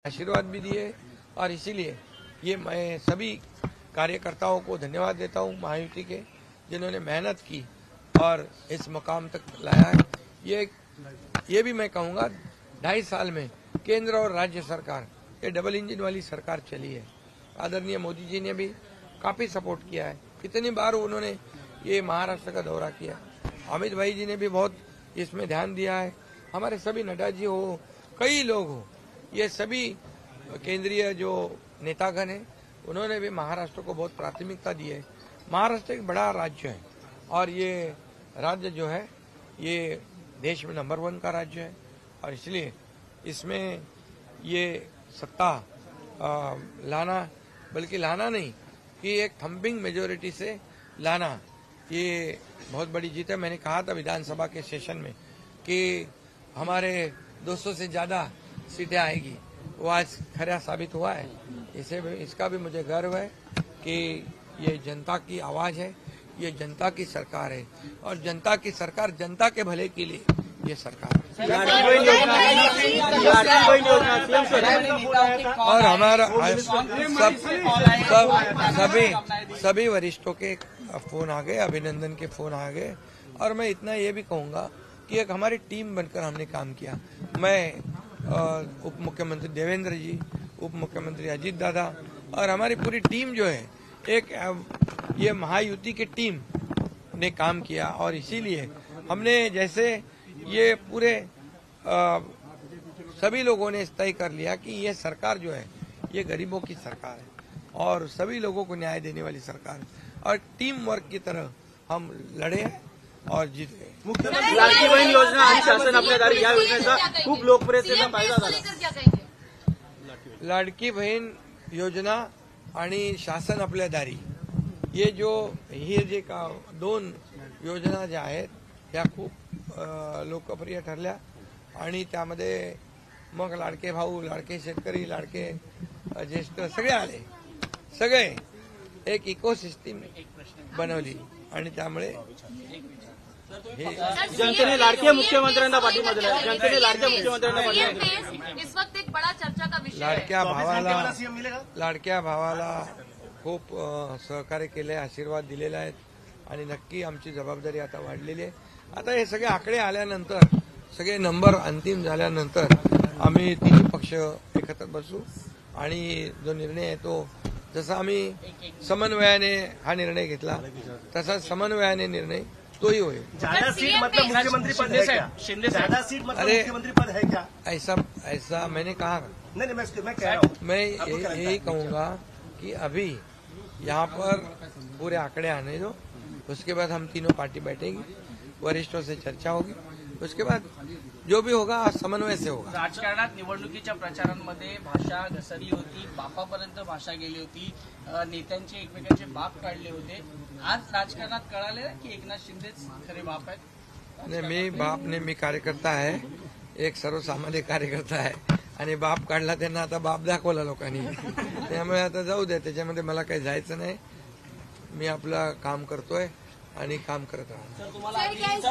आशीर्वाद भी दिए और इसीलिए ये मैं सभी कार्यकर्ताओं को धन्यवाद देता हूं महायुति के, जिन्होंने मेहनत की और इस मुकाम तक लाया है। ये भी मैं कहूंगा 2.5 साल में केंद्र और राज्य सरकार ये डबल इंजन वाली सरकार चली है। आदरणीय मोदी जी ने भी काफी सपोर्ट किया है। कितनी बार उन्होंने ये महाराष्ट्र का दौरा किया। अमित भाई जी ने भी बहुत इसमें ध्यान दिया है। हमारे सभी नड्डा जी हो, कई लोग हो, ये सभी केंद्रीय जो नेतागण है उन्होंने भी महाराष्ट्र को बहुत प्राथमिकता दी है। महाराष्ट्र एक बड़ा राज्य है और ये राज्य जो है ये देश में नंबर 1 का राज्य है और इसलिए इसमें ये सत्ता लाना, बल्कि लाना नहीं कि एक थम्पिंग मेजोरिटी से लाना, ये बहुत बड़ी जीत है। मैंने कहा था विधानसभा के सेशन में कि हमारे 200 से ज्यादा सीटें आएगी, वो आज खरा साबित हुआ है। इसका भी मुझे गर्व है कि ये जनता की आवाज है, ये जनता की सरकार है और जनता की सरकार जनता के भले के लिए ये सरकार है। और हमारा सभी वरिष्ठों के फोन आ गए, अभिनंदन के फोन आ गए और मैं इतना ये भी कहूंगा कि एक हमारी टीम बनकर हमने काम किया। मैं उप मुख्यमंत्री देवेंद्र जी, उप मुख्यमंत्री अजीत दादा और हमारी पूरी टीम जो है एक ये महायुति की टीम ने काम किया और इसीलिए हमने जैसे ये पूरे सभी लोगों ने तय कर लिया कि ये सरकार जो है ये गरीबों की सरकार है और सभी लोगों को न्याय देने वाली सरकार है और टीम वर्क की तरह हम लड़े और जीत गए। मुख्यमंत्री लाडकी बहीण योजना आणि शासन आपल्या दारी या योजनेचा खूप लोकप्रियतेचा फायदा झाला। लाडकी बहीण योजना आणि शासन आपल्या दारी ये जे 2 योजना ज्या आहेत त्या खूप लोकप्रिय ठरल्या आणि त्यामध्ये मग लाडके भाऊ, लाडके शेतकरी, लाडके ज्येष्ठ सगळे आले, सगळे एक इकोसिस्टम बनवली आणि त्यामुळे जनतेने लाडक्या मुख्यमंत्र्यांना पाठिंबा दिला। जनतेने लाडक्या मुख्यमंत्र्यांना पाठिंबा दिला। इस वक्त एक बड़ा चर्चा का विषय लाडक्या भावाला खूप सहकार्य केले, आशीर्वाद दिलेले आहेत आणि नक्की आमची जबाबदारी आता वाढलेली आहे। आता हे सगळे आकडे आल्यानंतर, सगळे नंबर अंतिम झाल्यानंतर आम्ही तिन्ही पक्ष एकत्र बसू आणि जो निर्णय आहे तो, जसा आम्ही समन्वयाने हा निर्णय घेतला तसा समन्वयाने निर्णय तोही होईल। ज्यादा सीट मतलब मुख्यमंत्री पद है क्या? ज्यादा सीट मतलब मुख्यमंत्री पद है क्या? ऐसा मैंने कहा। नहीं, मैं कह रहा हूँ, मैं यही कहूंगा कि अभी यहाँ पर पूरे आंकड़े आने दो, उसके बाद हम तीनों पार्टी बैठेगी, वरिष्ठों से चर्चा होगी, उसके बाद जो भी होगा समन्वय से होगा। राजकारणात निवडणुकीच्या प्रचारांमध्ये भाषा घसरली होती, बापापर्यंत भाषा गेली होती, नेत्यांचे एकमेकांचे बाप काढले होते। आज राजकारणात कळाले की एकनाथ शिंदेच खरे बाप आहेत। नाही, मी बाप नाही, मी कार्यकर्ता आहे, एक सर्वसामान्य कार्यकर्ता आहे आणि बाप काढला त्यांना आता बाप दाखवला लोकांनी, त्यामुळे आता जाऊ दे, त्याच्यामध्ये मला काही जायचं नाही। मी आपलं काम करतोय आणि काम करत राहणार।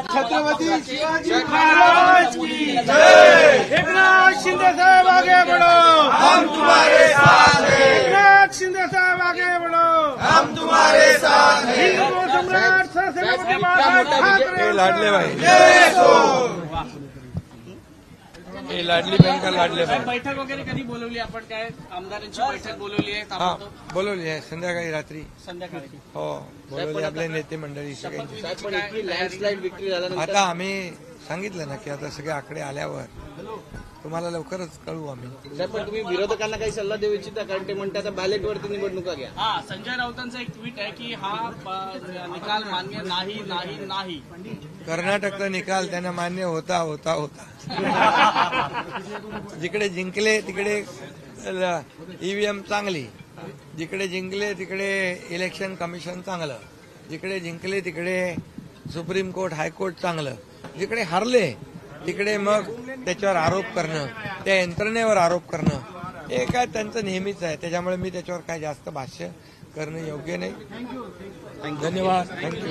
छत्रपती शिवाजी महाराज की जय। एकनाथ शिंदे साहब आगे बढ़ो, हम तुम्हारे साथ हैं। एकनाथ शिंदे साहब आगे बढ़ो, हम तुम्हारे साथ हैं। हिंदू सम्राट सरसेनापती बाळासाहेब ठाकरे लाडले भाई, हे लाडली बहीण का लाडले भाई। बैठक वगैरे कधी बोलवली आपण? काय आमदारांची बैठक बोलवली आहे? हा, बोलवली आहे संध्याकाळी रात्री। संध्याकाळी हो, बोलवली आपले नेते मंडळी सगळे। पण इतकी लँडस्लाइड विक्री झाल्यानंतर आता आम्ही सांगितलं ना की आता सगळे आकडे आल्यावर तुम्हाला लवकरच कळवू आम्ही। साहेब, पण तुम्ही विरोधकांना काही सल्ला देऊ इच्छिता? कारण ते म्हणतात आता बॅलेटवरती निवडणुका घ्या। हा, संजय राऊतांचा एक ट्विट आहे की हा निकाल मान्य नाही नाही नाही। कर्नाटकचा निकाल त्यांना मान्य होता होता होता जिकडे जिंकले तिकडे ईव्हीएम चांगली, जिकडे जिंकले तिकडे इलेक्शन कमिशन चांगलं, जिकडे जिंकले तिकडे सुप्रीम कोर्ट, हायकोर्ट चांगलं, जिकडे हारले तिकडे मग त्याच्यावर आरोप करणं, त्या यंत्रणेवर आरोप करणं, हे काय त्यांचं नेहमीच आहे। त्याच्यामुळे मी त्याच्यावर काय जास्त भाष्य करणं योग्य नाही। धन्यवाद, थँक्यू।